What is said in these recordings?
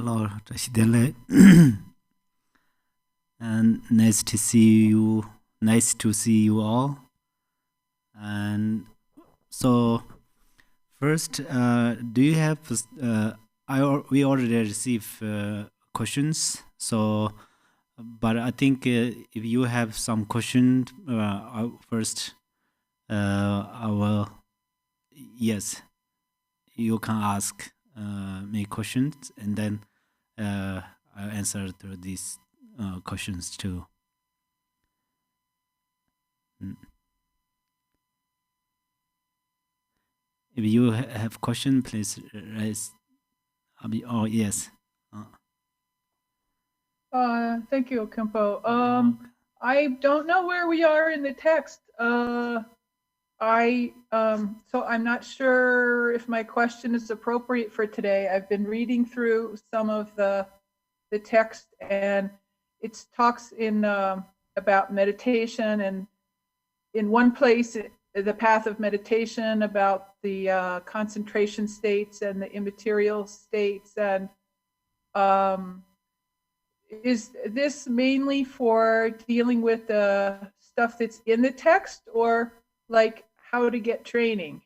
Hello, Tashidele. And nice to see you. Nice to see you all. And so, first, do you have? We already received questions. So, but I think if you have some question, first, I will. Yes, you can ask me questions, and then I'll answer to these questions too. If you have question, please raise. Oh yes. Thank you, Khenpo. I don't know where we are in the text. So I'm not sure if my question is appropriate for today. I've been reading through some of the text, and it talks in about meditation, and in one place, the path of meditation, about the concentration states and the immaterial states. And is this mainly for dealing with the stuff that's in the text, or like how to get training?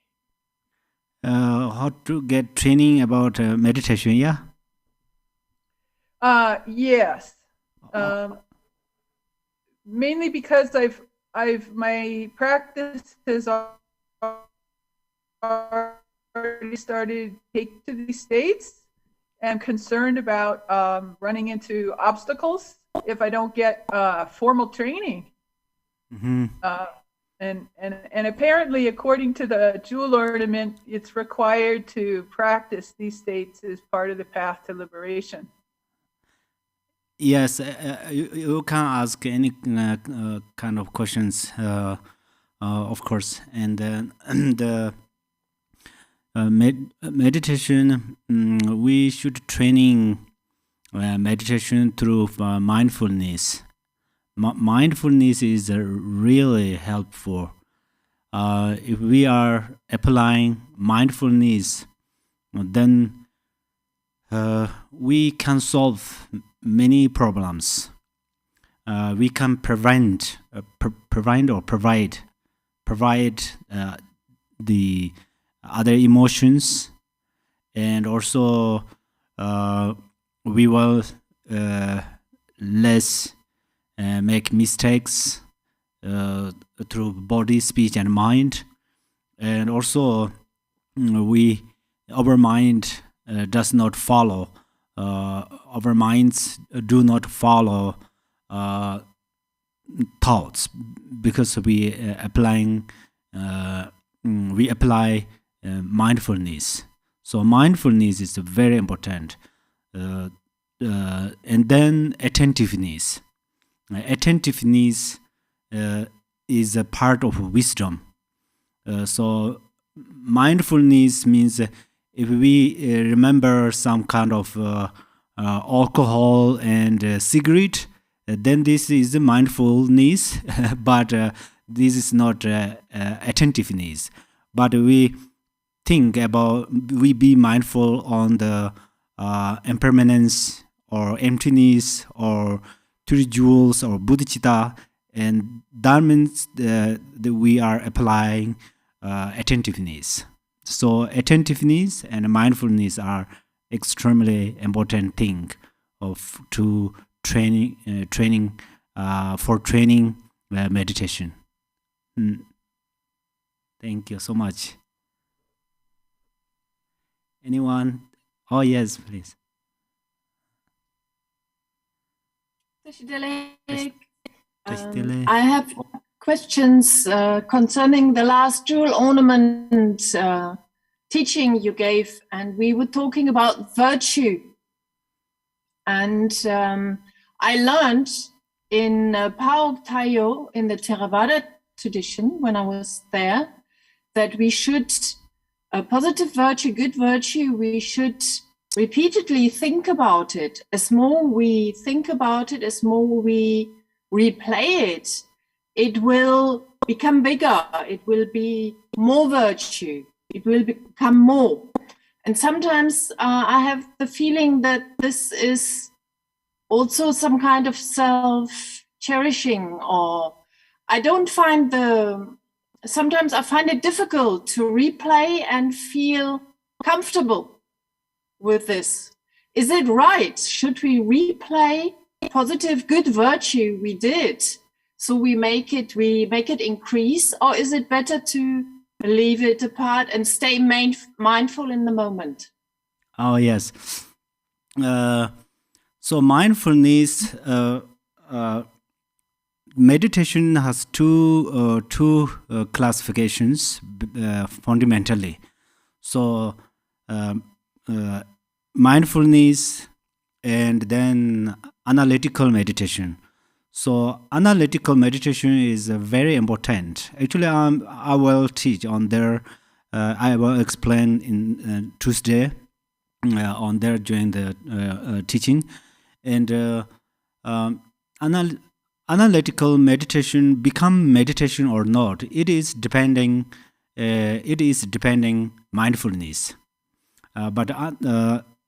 How to get training about meditation? Yeah. Yes. Mainly because my practices already started to take to these states. I'm concerned about running into obstacles if I don't get formal training. Mm-hmm. And apparently, according to the jewel ornament, it's required to practice these states as part of the path to liberation. Yes, you can ask any kind of questions, of course. And the meditation, we should training meditation through mindfulness. Mindfulness is really helpful. If we are applying mindfulness, then we can solve many problems. We can provide the other emotions, and also we will less make mistakes through body, speech, and mind. And also our mind does not follow. Our minds do not follow thoughts, because we apply mindfulness. So mindfulness is very important. And then attentiveness. Attentiveness is a part of wisdom. So mindfulness means if we remember some kind of alcohol and cigarette, then this is mindfulness, but this is not attentiveness. But we think about, we be mindful on the impermanence or emptiness or three jewels or bodhicitta, and that means that we are applying attentiveness. So attentiveness and mindfulness are extremely important thing to training meditation. Thank you so much. Anyone? Oh yes, please. I have questions concerning the last jewel ornament teaching you gave, and we were talking about virtue. And I learned in Pao Tayo, in the Theravada tradition, when I was there, that we should, positive virtue, good virtue, we should repeatedly think about it. As more we think about it, as more we replay it, it will become bigger, it will be more virtue, it will become more. And sometimes I have the feeling that this is also some kind of self-cherishing, or I don't find sometimes I find it difficult to replay and feel comfortable with this. Is it right? Should we replay positive, good virtue we did, so we make it increase, or is it better to leave it apart and stay mindful in the moment? Oh yes. So mindfulness, meditation has two classifications fundamentally. So mindfulness and then analytical meditation. So analytical meditation is very important. Actually, I will teach on there. I will explain in Tuesday on there during the teaching. And analytical meditation become meditation or not. It is depending mindfulness. But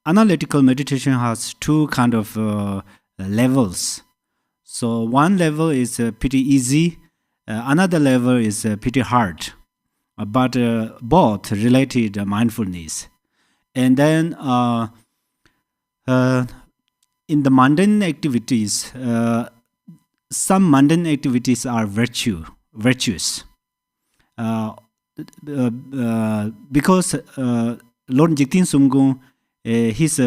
analytical meditation has two kind of levels. So one level is pretty easy, another level is pretty hard, but both related mindfulness. And then in the mundane activities, some mundane activities are virtuous, because Lord Jigten Sumgung, his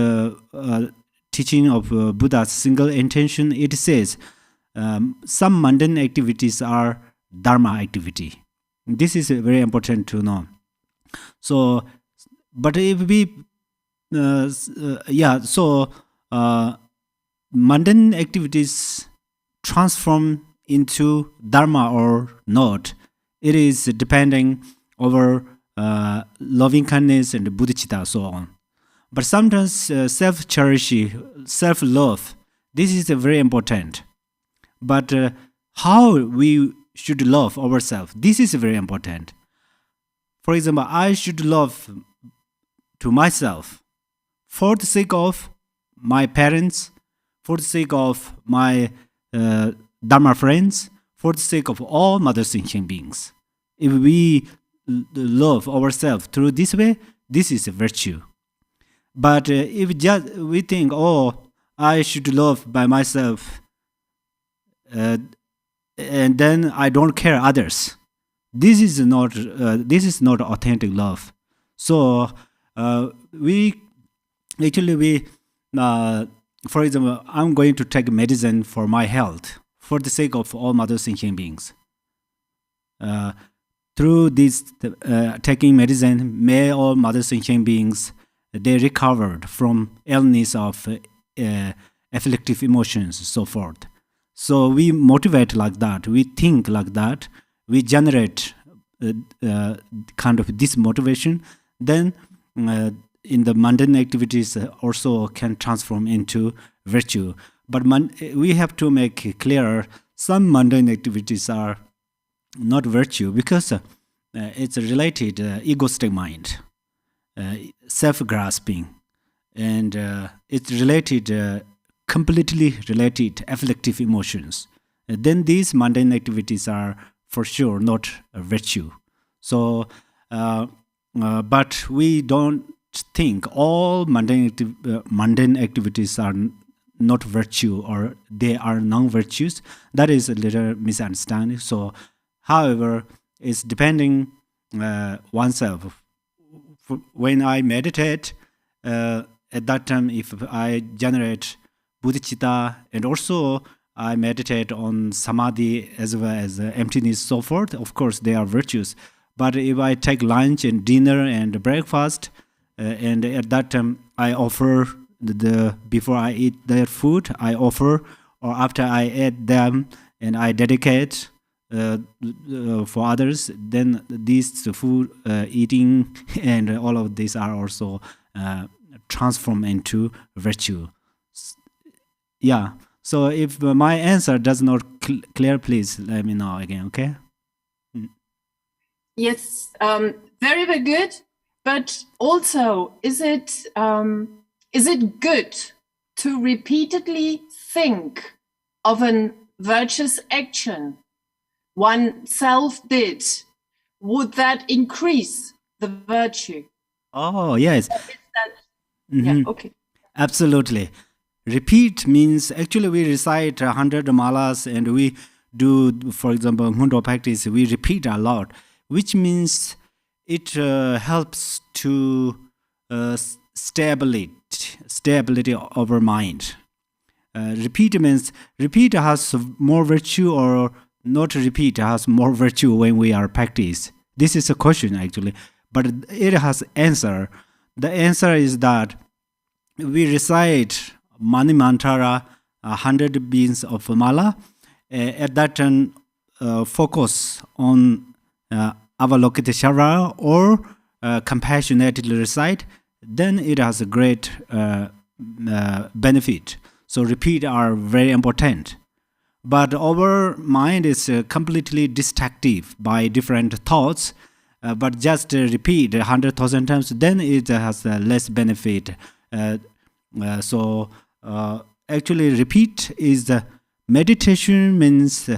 teaching of Buddha's single intention, it says some mundane activities are dharma activity. This is very important to know. So, but if we, mundane activities transform into dharma or not, it is depending over loving kindness and bodhicitta, so on. But sometimes self-cherishing, self-love, this is very important. But how we should love ourselves, this is very important. For example, I should love to myself for the sake of my parents, for the sake of my Dharma friends, for the sake of all mother sentient beings. If we love ourselves through this way, this is a virtue. But if just we think, oh, I should love by myself, and then I don't care others, this is not authentic love. So we for example, I'm going to take medicine for my health for the sake of all mother sentient beings. Through this taking medicine, may all mother sentient beings, they recovered from illness of afflictive emotions, so forth. So we motivate like that, we think like that, we generate kind of this motivation. Then in the mundane activities also can transform into virtue. But we have to make clear, some mundane activities are not virtue because it's related egoistic mind, self-grasping, and it's related, completely related afflictive emotions. Then these mundane activities are for sure not a virtue. So, but we don't think all mundane activities are not virtue or they are non-virtues. That is a little misunderstanding. So, however, it's depending oneself. When I meditate, at that time, if I generate bodhicitta, and also I meditate on samadhi as well as emptiness, so forth, of course, they are virtues. But if I take lunch and dinner and breakfast, and at that time I offer before I eat their food, I offer, or after I eat them and I dedicate for others, then these food eating and all of these are also transformed into virtue. Yeah. So if my answer does not clear, please let me know again. Okay. Yes. Very, very good. But also, is it good to repeatedly think of a virtuous action oneself did? Would that increase the virtue? Oh, yes. Yeah, okay. Absolutely. Repeat means actually we recite 100 malas and we do, for example, Hundo practice, we repeat a lot, which means it helps to stability of our mind. Repeat means repeat has more virtue or not repeat has more virtue when we are practice. This is a question actually, but it has answer. The answer is that we recite Mani Mantara 100 beans of mala. At that time, focus on Avalokita Shara or compassionately recite, then it has a great benefit. So repeat are very important. But our mind is completely distractive by different thoughts. But just repeat 100,000 times, then it has less benefit. So actually repeat is the meditation means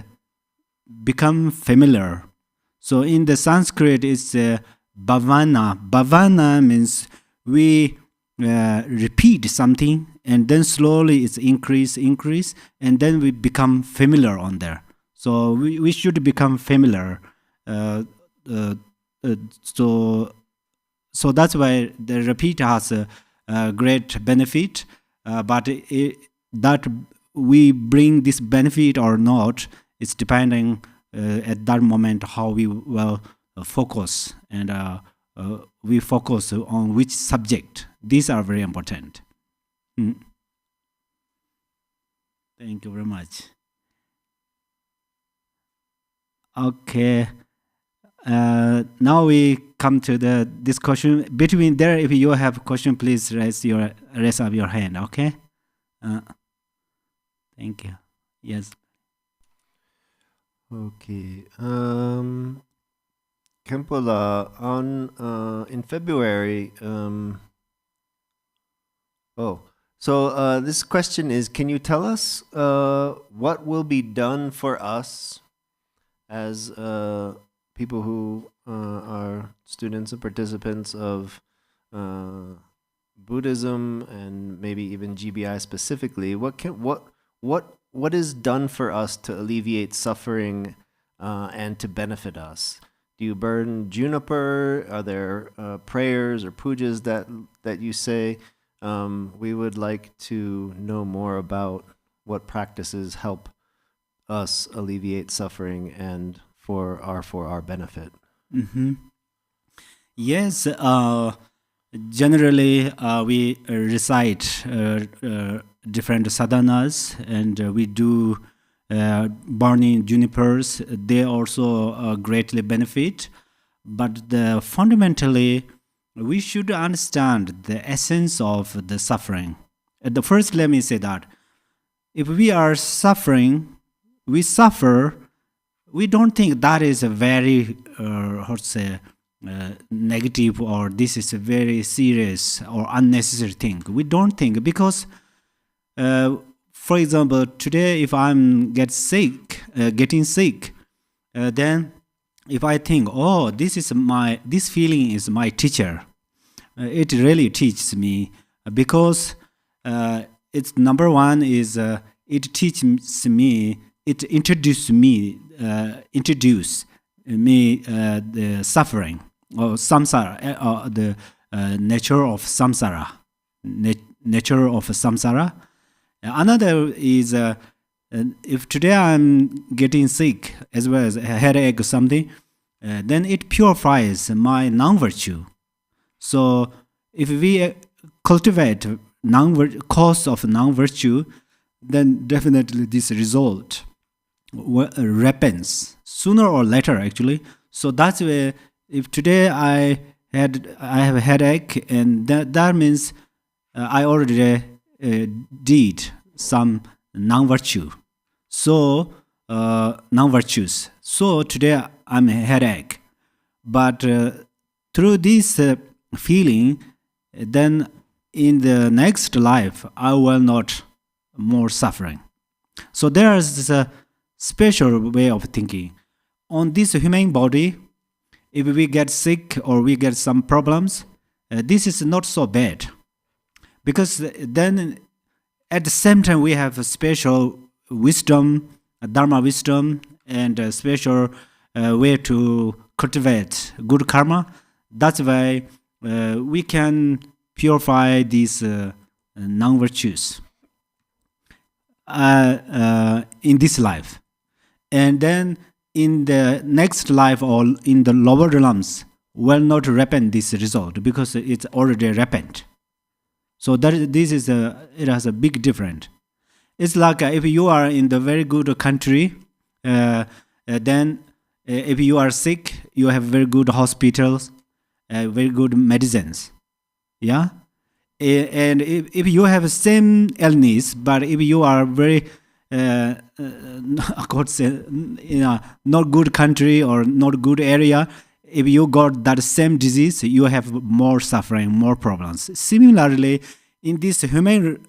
become familiar. So in the Sanskrit it's bhavana. Bhavana means we repeat something and then slowly it's increase and then we become familiar on there. So we should become familiar. So that's why the repeat has a great benefit, but that we bring this benefit or not, it's depending at that moment how we will focus, and we focus on which subject. These are very important. Thank you very much. Okay. Now we come to the discussion between there. If you have a question, please raise up your hand. Okay. Thank you. Yes. Okay. Khenpo, in February. This question is: can you tell us what will be done for us as people who are students and participants of Buddhism and maybe even GBI specifically? What is done for us to alleviate suffering and to benefit us? Do you burn juniper? Are there prayers or pujas that you say? We would like to know more about what practices help us alleviate suffering and for our benefit. Yes, generally we recite different sadhanas, and we do burning junipers. They also greatly benefit, but fundamentally we should understand the essence of the suffering. At the first, let me say that if we are suffering, we suffer, we don't think that is a very negative, or this is a very serious or unnecessary thing. We don't think, because for example, today if I'm getting sick, then if I think, oh, this feeling is my teacher, it really teaches me, because it's number one is it teaches me, it introduce me the suffering or samsara, the nature of samsara. Nature of samsara. Another is if today I'm getting sick as well as a headache or something, then it purifies my non-virtue. So if we cultivate cause of non-virtue, then definitely this result happens sooner or later, actually. So that's why if today I have a headache, and that means I already did some non-virtue. So non-virtues. So today I'm a headache, but through this feeling, then in the next life I will not more suffering. So there is a special way of thinking. On this human body, if we get sick or we get some problems, this is not so bad. Because then at the same time we have a special wisdom, a Dharma wisdom, and a special way to cultivate good karma. That's why we can purify these non-virtues in this life. And then in the next life or in the lower realms will not repent this result because it's already repent. So this is it has a big difference. It's like if you are in the very good country, then if you are sick, you have very good hospitals, very good medicines. Yeah? And if you have the same illness, but if you are very, I could say, in a not good country or not good area, if you got that same disease, you have more suffering, more problems. Similarly, in this human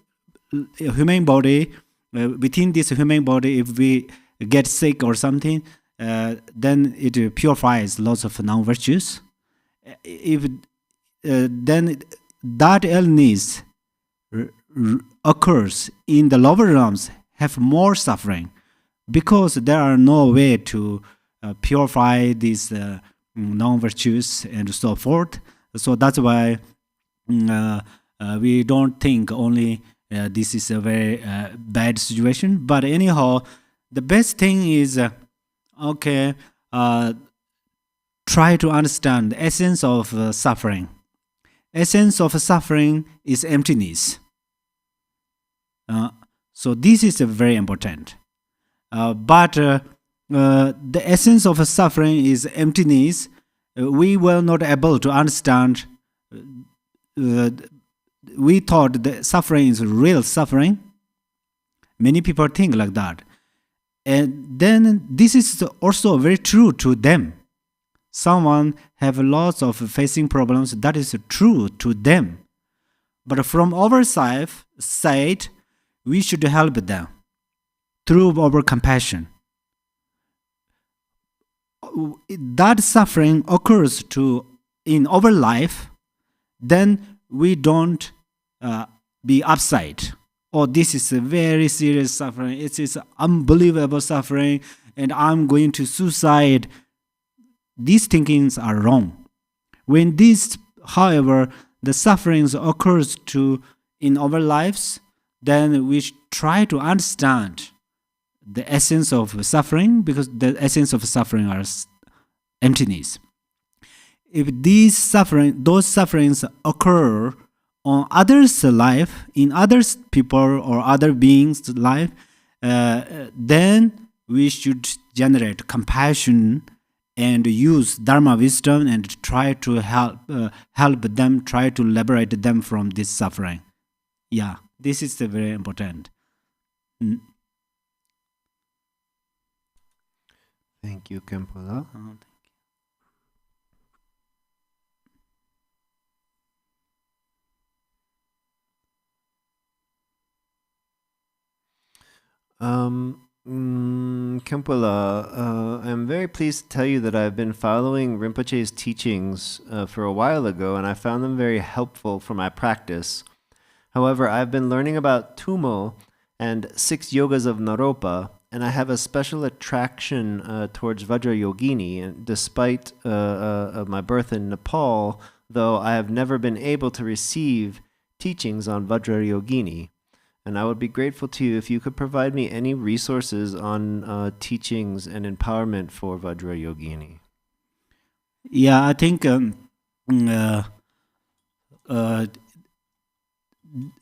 body, within this human body, if we get sick or something, then it purifies lots of non-virtues. If then that illness occurs in the lower realms, have more suffering because there are no way to purify these non-virtues and so forth. So that's why we don't think only this is a very bad situation. But anyhow, the best thing is try to understand the essence of suffering. Essence of suffering is emptiness. So this is very important. But the essence of suffering is emptiness. We were not able to understand. We thought that suffering is real suffering. Many people think like that. And then this is also very true to them. Someone have lots of facing problems. That is true to them. But from our side, we should help them through our compassion. That suffering occurs in our life, then we don't be upset. Oh, this is a very serious suffering. It is unbelievable suffering, and I'm going to suicide. These thinkings are wrong. When this, however, the sufferings occurs in our lives, then we try to understand the essence of suffering, because the essence of suffering are emptiness. If those sufferings occur on others' life, in other people or other beings' life, then we should generate compassion and use Dharma wisdom and try to help them, try to liberate them from this suffering. Yeah, this is very important. Thank you, Khenpo. Khenpo, I'm very pleased to tell you that I've been following Rinpoche's teachings for a while ago, and I found them very helpful for my practice. However, I've been learning about Tummo and 6 yogas of Naropa, and I have a special attraction towards Vajrayogini. And despite my birth in Nepal, though, I have never been able to receive teachings on Vajrayogini. And I would be grateful to you if you could provide me any resources on teachings and empowerment for Vajrayogini. Yeah, I think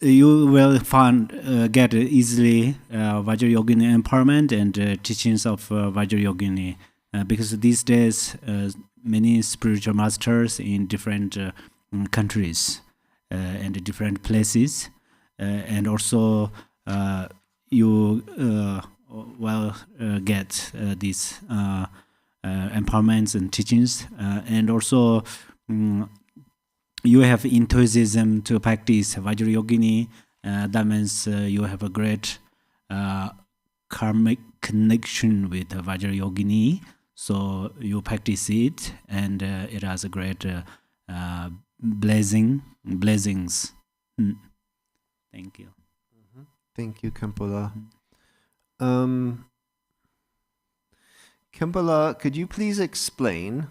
you will get easily Vajrayogini empowerment and teachings of Vajrayogini, because these days many spiritual masters in different countries and different places, and also you will get these empowerments and teachings, and also you have enthusiasm to practice Vajrayogini. That means you have a great karmic connection with Vajrayogini. So you practice it, and it has a great blessings. Thank you. Thank you, Khenpo. Khenpo, could you please explain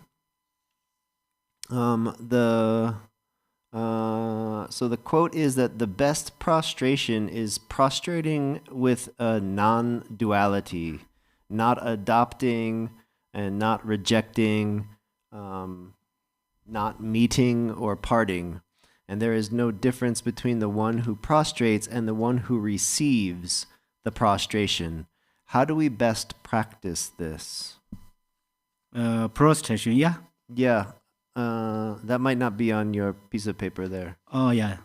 so the quote is that the best prostration is prostrating with a non-duality, not adopting and not rejecting, not meeting or parting. And there is no difference between the one who prostrates and the one who receives the prostration. How do we best practice this? Prostration, yeah? Yeah. That might not be on your piece of paper there. Oh, yeah.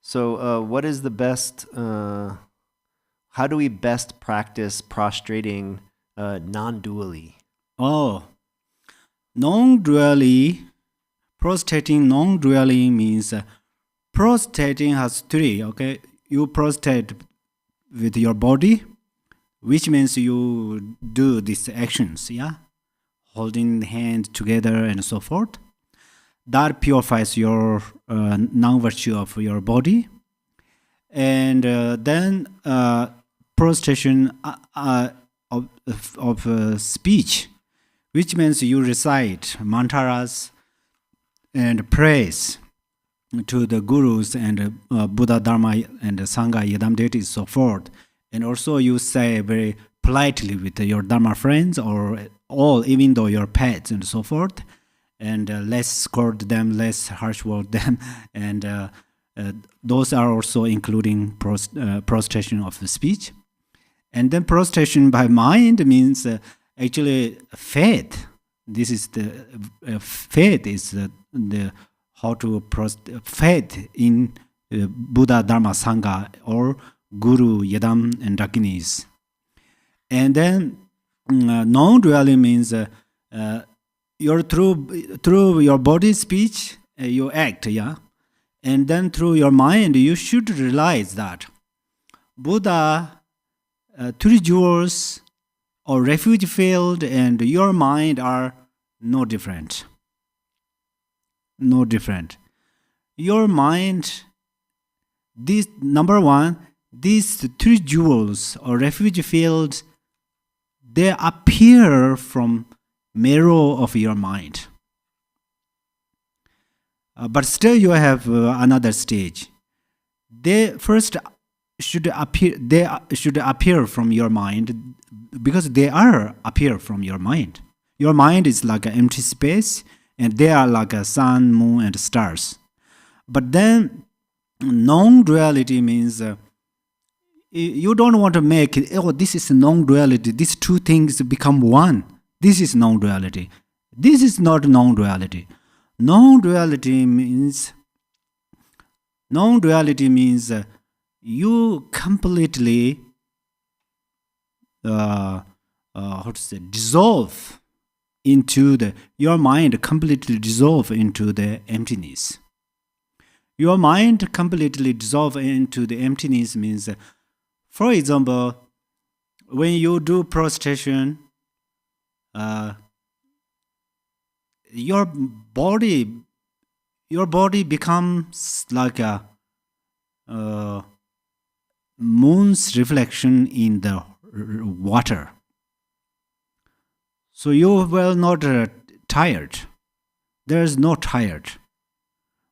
So what is the best, how do we best practice prostrating non-dually? Oh, non-dually, prostrating non-dually means prostrating has three, okay? You prostrate with your body, which means you do these actions, yeah? Holding the hand together and so forth. That purifies your non-virtue of your body. And then prostration of speech, which means you recite mantras and praise to the gurus and Buddha, Dharma, and Sangha, Yadam deities, so forth. And also you say very politely with your Dharma friends or all, even though your pets and so forth, and less scold them, less harsh word them, and those are also including prostration of the speech. And then prostration by mind means actually faith. This is the faith is the how to faith in Buddha, Dharma, Sangha, or Guru, Yadam, and Dakinis. And then non-duality means you're through your body, speech, you act, yeah. And then through your mind, you should realize that Buddha, three jewels, or refuge field, and your mind are no different. No different. Your mind, this number one, these three jewels or refuge fields, they appear from mirror of your mind. But still you have another stage. They first should appear. They should appear from your mind because they appear from your mind. Your mind is like an empty space, and they are like a sun, moon, and stars. But then non-duality means you don't want to make it, oh, this is non-duality. These two things become one. This is non-duality. This is not non-duality. Non-duality means you completely dissolve into your mind completely dissolve into the emptiness. Your mind completely dissolve into the emptiness means, for example, when you do prostration, your body becomes like a moon's reflection in the water. So you will not tired. There is no tired.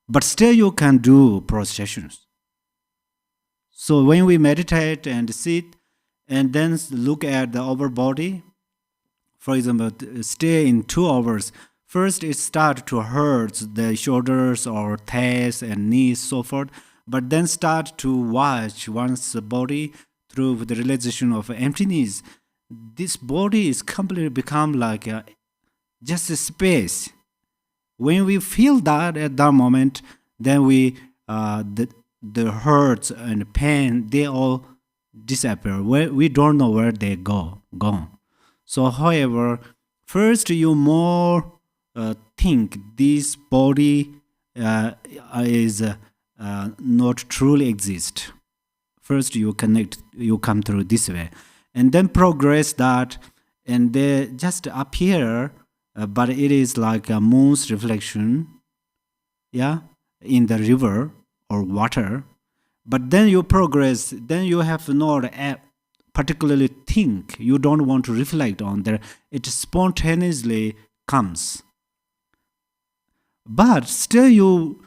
But still you can do prostrations. So when we meditate and sit and then look at our body, for example, stay in 2 hours, first it starts to hurt the shoulders or thighs and knees, so forth, but then start to watch one's body through the realization of emptiness. This body is completely become like just a space. When we feel that at that moment, then we the hurts and pain, they all disappear. We don't know where they gone. So, however, first you more think this body is not truly exist. First you connect, you come through this way, and then progress that, and they just appear, but it is like a moon's reflection, yeah, in the river or water. But then you progress, then you have not particularly think, you don't want to reflect on there, it spontaneously comes. But still you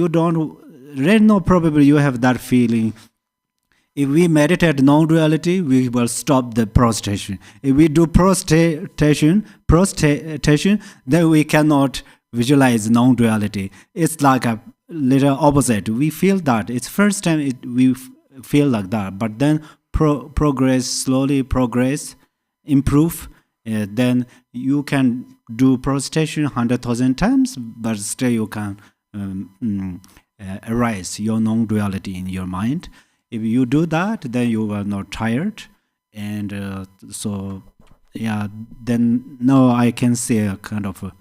don't, right now probably you have that feeling. If we meditate non-duality, we will stop the prostration. If we do prostration, then we cannot visualize non-duality. It's like a little opposite. We feel that. It's first time we feel like that. But then progress, slowly progress, improve. Then you can do prostration 100,000 times, but still you can arise your non-duality in your mind. If you do that, then you are not tired, and so yeah. Then now I can see a kind of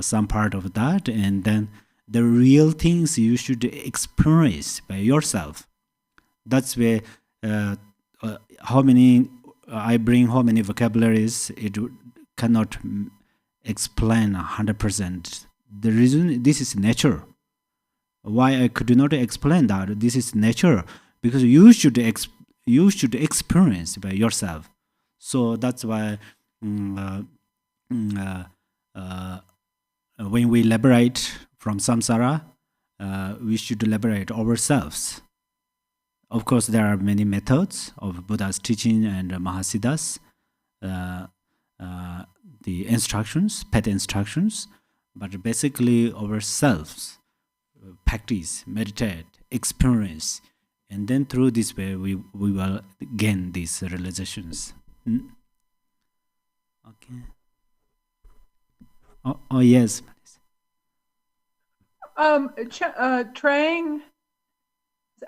some part of that, and then the real things you should experience by yourself. That's where how many I bring, how many vocabularies, it cannot explain 100%. The reason, this is nature. Why I could not explain that this is nature, because you should experience by yourself. So that's why when we liberate from samsara, we should liberate ourselves. Of course, there are many methods of Buddha's teaching and Mahasiddha's the instructions, path instructions, but basically ourselves practice, meditate, experience, and then through this way we will gain these realizations. Okay. Oh yes. Trang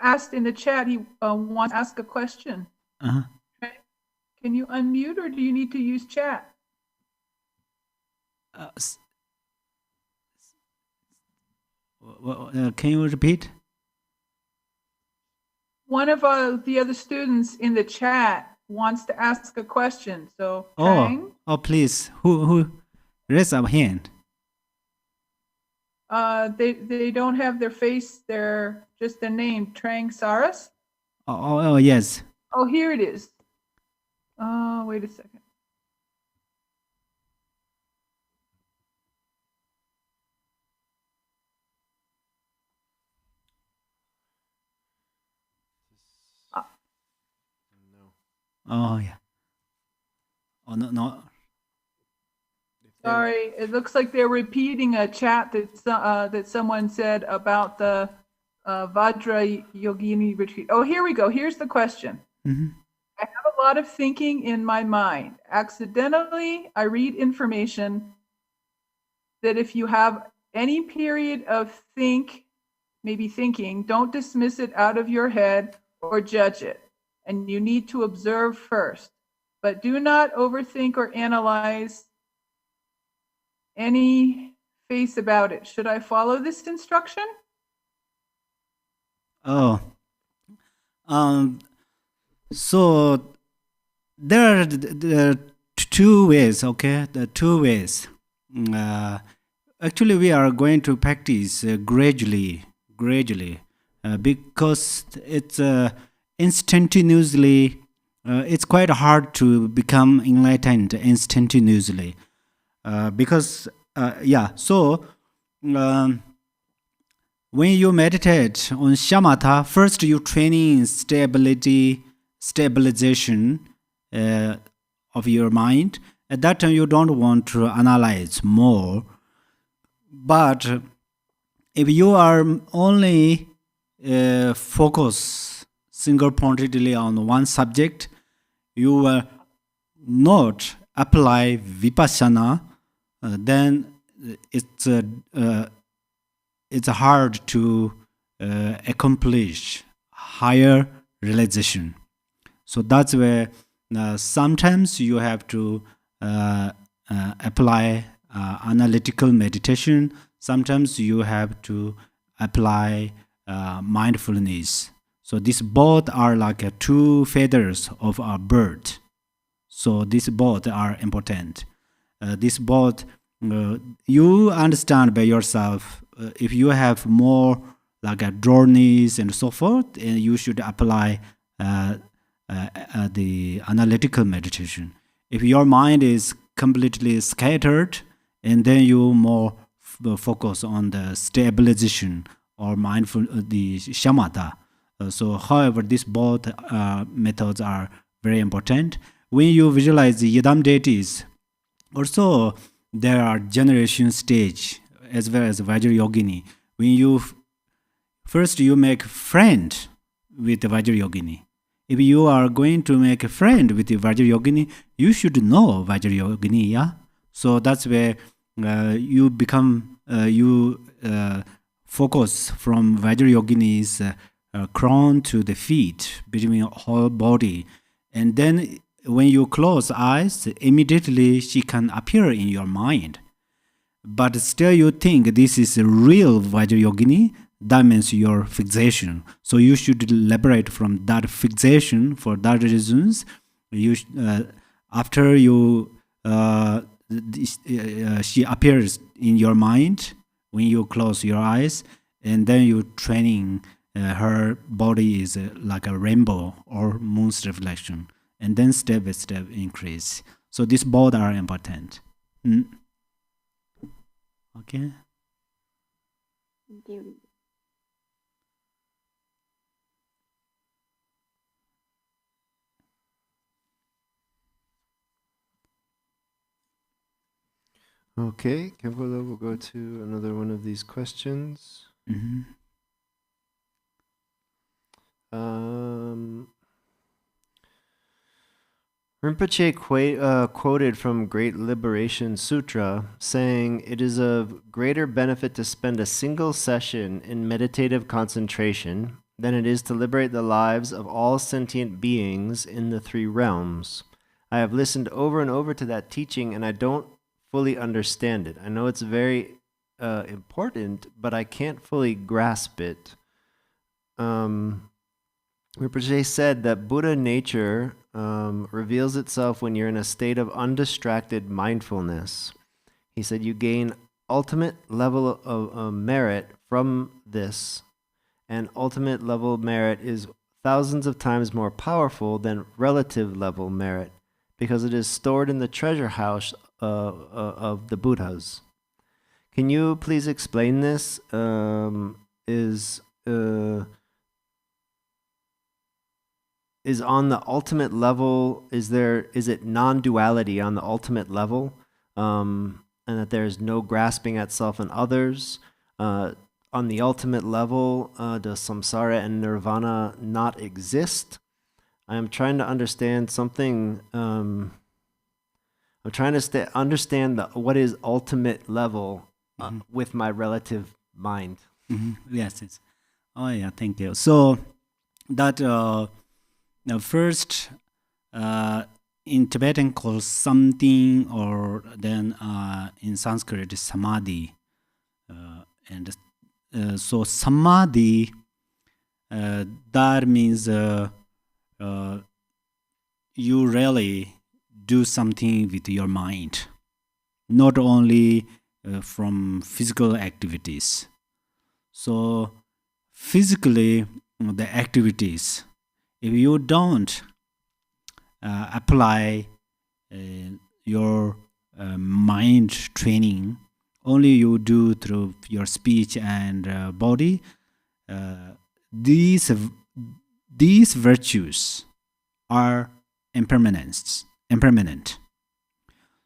asked in the chat, he wants to ask a question. Can you unmute, or do you need to use chat? Can you repeat? One of the other students in the chat wants to ask a question. So, Trang? Oh, please. Who raise a hand? They don't have their face. They're just their name. Trang Saras. Oh, yes. Oh, here it is. Wait a second. Oh yeah. Oh no. Sorry, it looks like they're repeating a chat that someone said about the Vajra Yogini retreat. Oh, here we go. Here's the question. Mm-hmm. I have a lot of thinking in my mind. Accidentally, I read information that if you have any period of thinking, don't dismiss it out of your head or judge it. And you need to observe first. But do not overthink or analyze any face about it. Should I follow this instruction? Oh. So there are two ways, okay? The two ways. Actually, we are going to practice gradually, because it's instantaneously. It's quite hard to become enlightened instantaneously, because So when you meditate on shamatha, first you training stabilization of your mind. At that time, you don't want to analyze more. But if you are only focus single-pointedly on one subject, you will not apply vipassana. Then it's hard to accomplish higher realization. So that's where sometimes you have to apply analytical meditation. sometimes you have to apply mindfulness. So these both are like two feathers of a bird. So these both are important. This both you understand by yourself. If you have more like a dryness and so forth, and you should apply the analytical meditation. If your mind is completely scattered, and then you more focus on the stabilization or mindful, the shamatha. So, however, these both methods are very important. When you visualize the Yidam deities, also there are generation stage as well as Vajrayogini. When you first you make friend with the Vajrayogini. If you are going to make a friend with the Vajrayogini, you should know Vajrayogini, yeah? So that's where you become, focus from Vajrayogini's crown to the feet, between whole body. And then when you close eyes, immediately she can appear in your mind. But still you think this is a real Vajrayogini, that means your fixation. So you should liberate from that fixation. For that reasons, you after you she appears in your mind when you close your eyes, and then you training her body is like a rainbow or moon's reflection, and then step by step increase. So these both are important. Okay. Thank you. Okay, Khenpo, we'll go to another one of these questions. Rinpoche quoted from Great Liberation Sutra saying, "It is of greater benefit to spend a single session in meditative concentration than it is to liberate the lives of all sentient beings in the three realms. I have listened over and over to that teaching, and I don't fully understand it. I know it's very important, but I can't fully grasp it." Rinpoche said that Buddha nature reveals itself when you're in a state of undistracted mindfulness. He said you gain ultimate level of merit from this, and ultimate level merit is thousands of times more powerful than relative level merit because it is stored in the treasure house of the Buddhas. Can you please explain this? Is on the ultimate level, is it non-duality on the ultimate level, and that there is no grasping at self and others? On the ultimate level, does samsara and nirvana not exist? I am trying to understand something. I'm trying to understand what is ultimate level with my relative mind. Yes, it's. Oh yeah, thank you. So that now first in Tibetan called something, or then in Sanskrit is samadhi, and so samadhi that means you really do something with your mind, not only from physical activities. So physically, the activities, if you don't apply your mind training, only you do through your speech and body, these virtues are impermanent.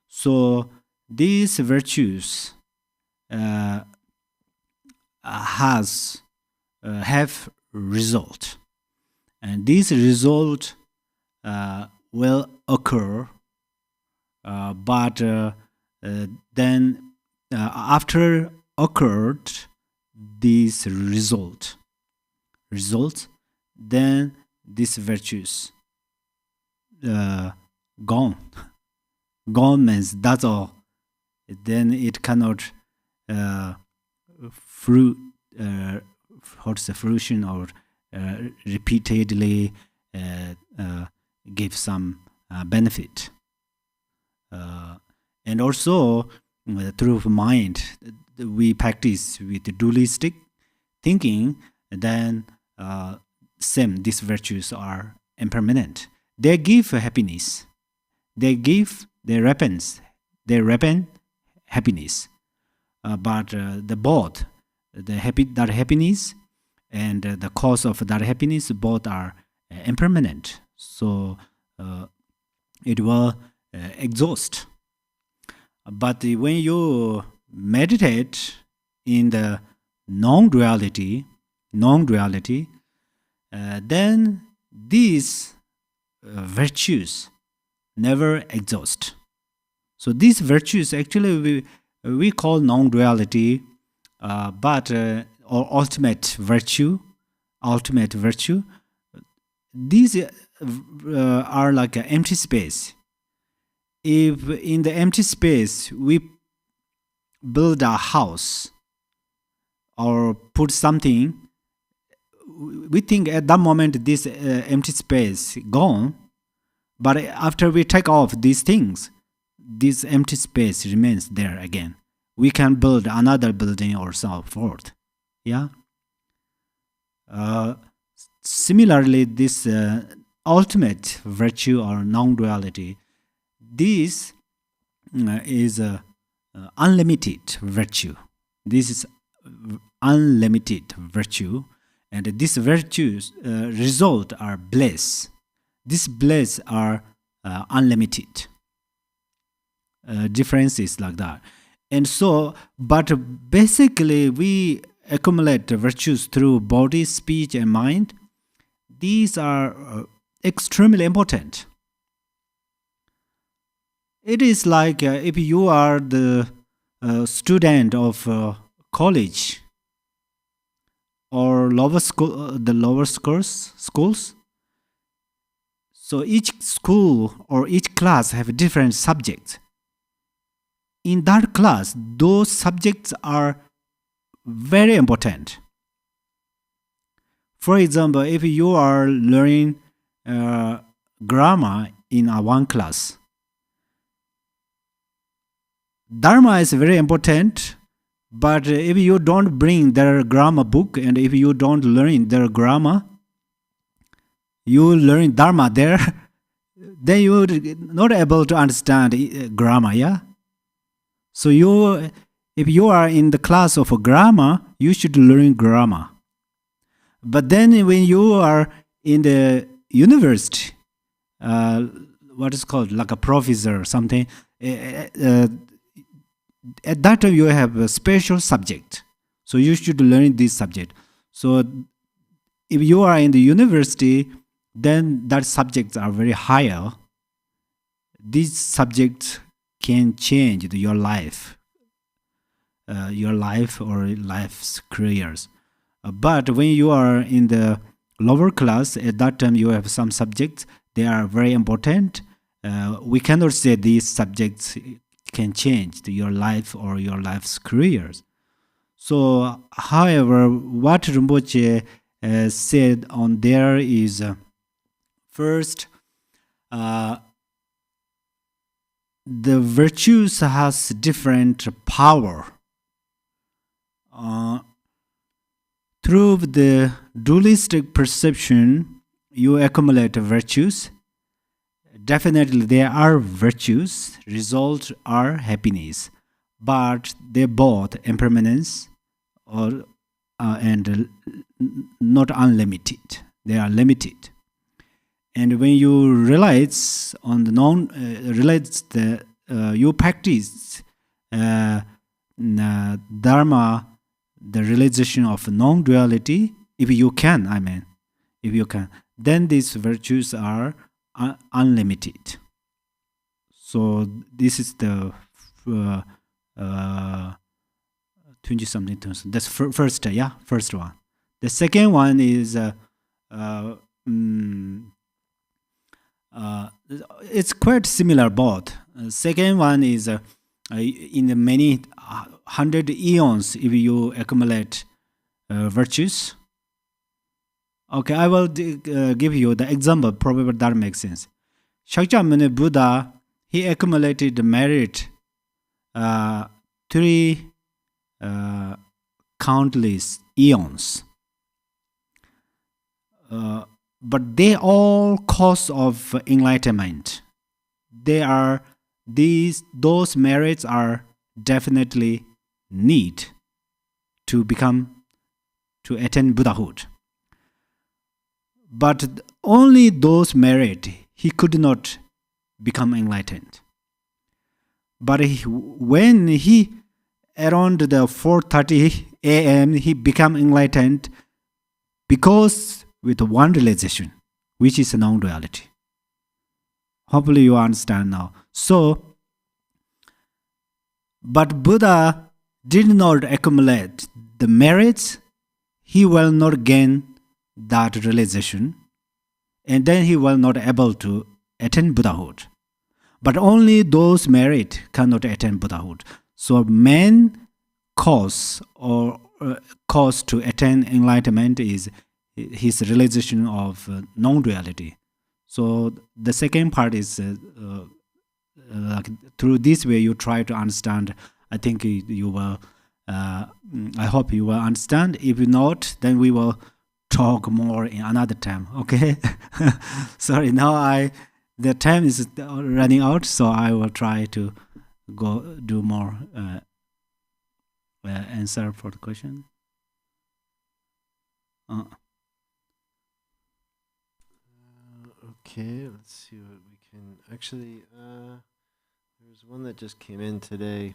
So these virtues have result, and this result will occur, but then after occurred these results, then these virtues gone means that's all. Then it cannot fruition or repeatedly give some benefit. And also through mind, we practice with dualistic thinking, then same, these virtues are impermanent. They give happiness. They ripen happiness. But that happiness and the cause of that happiness both are impermanent. So it will exhaust. But when you meditate in the non-duality, then these virtues never exhaust. So these virtues actually we call non-duality, but or ultimate virtue. These are like an empty space. If in the empty space we build a house or put something, we think at that moment this empty space gone, but after we take off these things, this empty space remains there again. We can build another building or so forth. Yeah. Similarly, this ultimate virtue or non-duality, this is a unlimited virtue. This is unlimited virtue, and these virtues result are bliss. These bliss are unlimited. Difference is like that. And so, but basically we accumulate virtues through body, speech, and mind. These are extremely important. It is like if you are the student of college or lower school, the lower schools. So each school or each class have different subjects. In that class, those subjects are very important. For example, if you are learning grammar in one class, Dharma is very important, but if you don't bring their grammar book and if you don't learn their grammar, you learn Dharma there, then you're not able to understand grammar, yeah? So if you are in the class of grammar, you should learn grammar. But then when you are in the university, what is called like a professor or something, at that time you have a special subject. So you should learn this subject. So if you are in the university, then that subjects are very higher. These subjects can change your life or life's careers. But when you are in the lower class, at that time you have some subjects, they are very important. We cannot say these subjects can change your life or your life's careers. So, however, what Rinpoche said on there is first, the virtues has different power. Through the dualistic perception, you accumulate virtues. Definitely there are virtues, result are happiness, but they both impermanence or and not unlimited. They are limited. And when you realize on the you practice Dharma, the realization of non-duality, if you can, then these virtues are unlimited. So this is the 20 something. That's first one. The second one is it's quite similar both. Second one is in the many 100 eons if you accumulate virtues. Okay, I will give you the example. Probably that makes sense. Shakyamuni Buddha, he accumulated merit 3 countless eons. But they all cause of enlightenment. Those merits are definitely need to attain Buddhahood. But only those merit he could not become enlightened. But when he around the 4:30 a.m. he became enlightened because with one realization, which is a non-duality. Hopefully you understand now. So, but Buddha did not accumulate the merits. He will not gain that realization, and then he will not able to attain Buddhahood. But only those merit cannot attain Buddhahood. So main cause to attain enlightenment is his realization of non-duality. So the second part is through this way you try to understand. I think you will. I hope you will understand. If not, then we will talk more in another time. Okay. Sorry. Now the time is running out, so I will try to go do more answer for the question. Okay, let's see what we can actually. There's one that just came in today.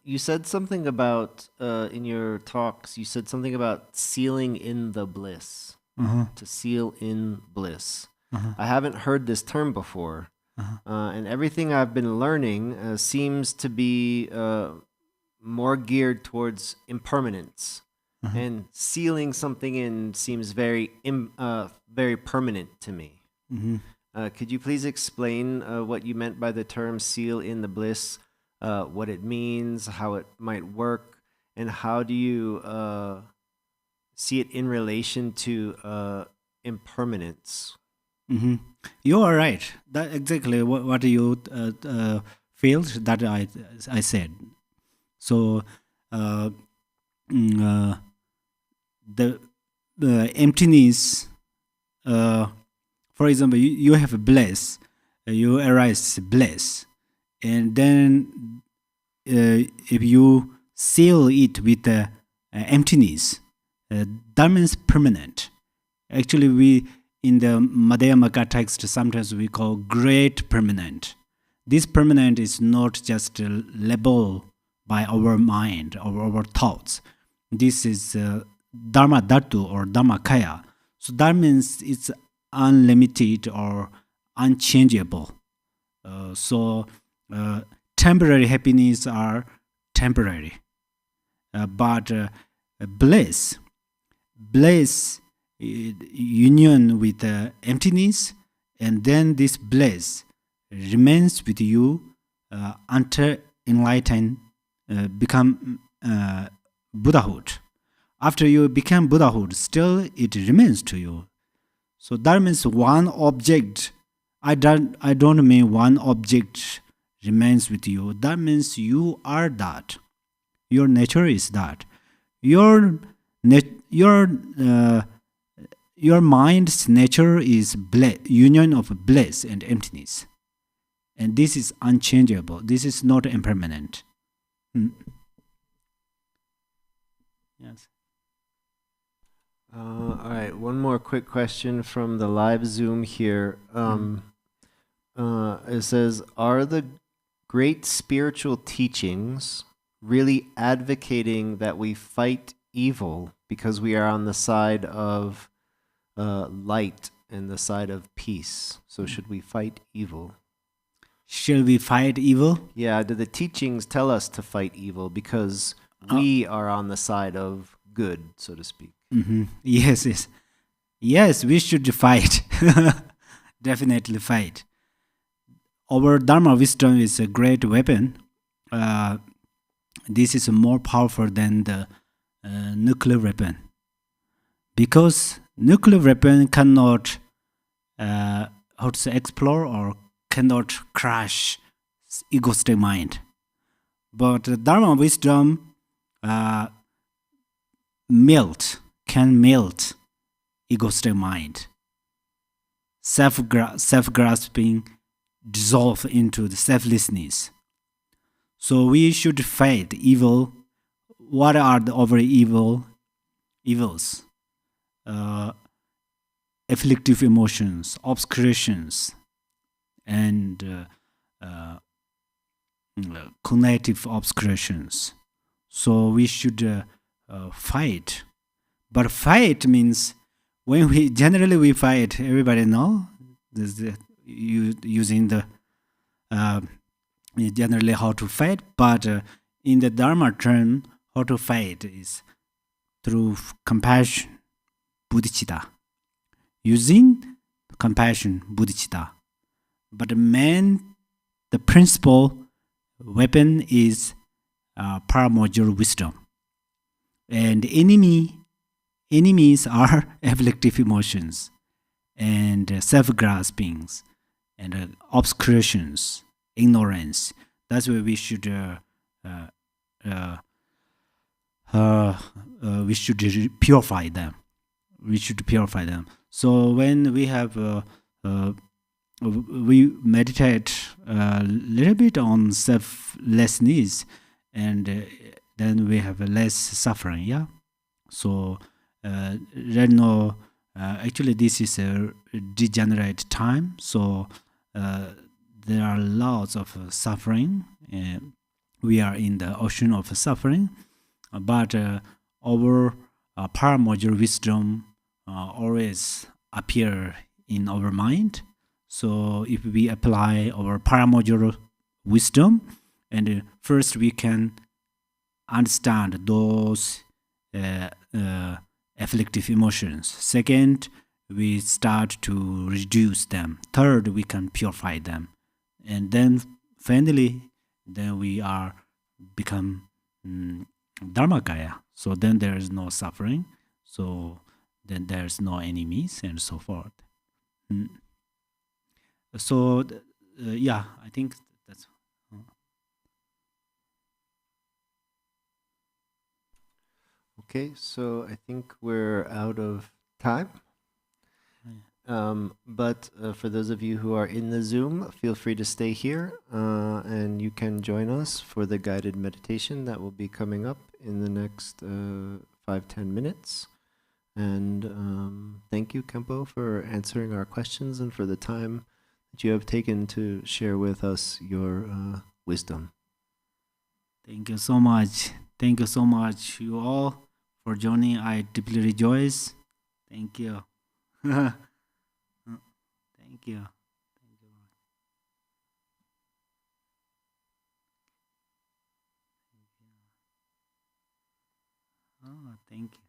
You said something about in your talks. You said something about sealing in the bliss. To seal in bliss. I haven't heard this term before, and everything I've been learning seems to be more geared towards impermanence. And sealing something in seems very permanent to me. Could you please explain what you meant by the term seal in the bliss, what it means, how it might work, and how do you see it in relation to impermanence? You are right. That exactly what you feel that I said. So the emptiness, for example, you have a bliss, you arise bliss, and then if you seal it with emptiness, that means permanent. Actually, we in the Madhyamaka text sometimes we call great permanent. This permanent is not just a label by our mind or our thoughts. This is Dharma Dhatu or Dhammakaya. So that means it's unlimited or unchangeable. So temporary happiness are temporary. But bliss, union with emptiness, and then this bliss remains with you until enlightened, become Buddhahood. After you become Buddhahood, still it remains to you. So that means one object. I don't mean one object remains with you. That means you are that. Your nature is that. Your mind's nature is union of bliss and emptiness, and this is unchangeable. This is not impermanent. Yes. All right, one more quick question from the live Zoom here. It says, are the great spiritual teachings really advocating that we fight evil because we are on the side of light and the side of peace? So should we fight evil? Shall we fight evil? Yeah, do the teachings tell us to fight evil because we are on the side of good, so to speak? Yes, we should fight. Definitely fight. our Dharma wisdom is a great weapon. This is more powerful than the nuclear weapon, because nuclear weapon cannot explore or cannot crush egoistic mind. But Dharma wisdom can melt egoistic mind. Self-grasping dissolve into the selflessness. So we should fight evil. What are our evils? Afflictive emotions, obscurations, and cognitive obscurations. So we should fight. But fight means when we fight, everybody know using the generally how to fight. But in the Dharma term, how to fight is through compassion, bodhicitta. Using compassion, bodhicitta. But the principal weapon is paramodule wisdom. And enemies are afflictive emotions and self-graspings and obscurations, ignorance. That's why we should purify them. We should purify them. So when we have we meditate a little bit on selflessness, and then we have less suffering. Yeah. So right now, actually, this is a degenerate time. So there are lots of suffering. We are in the ocean of suffering, but our paramodule wisdom always appear in our mind. So if we apply our paramodule wisdom, and first we can understand those afflictive emotions. Second, we start to reduce them. Third, we can purify them. And then finally, then we are become Dharmakaya. So then there is no suffering. So then there's no enemies and so forth. So yeah, I think that's. Okay, so I think we're out of time. But for those of you who are in the Zoom, feel free to stay here and you can join us for the guided meditation that will be coming up in the next 5-10 minutes. And thank you, Khenpo, for answering our questions and for the time that you have taken to share with us your wisdom. Thank you so much. Thank you so much, you all, for joining. I deeply rejoice. Thank you. Thank you. Oh, thank you.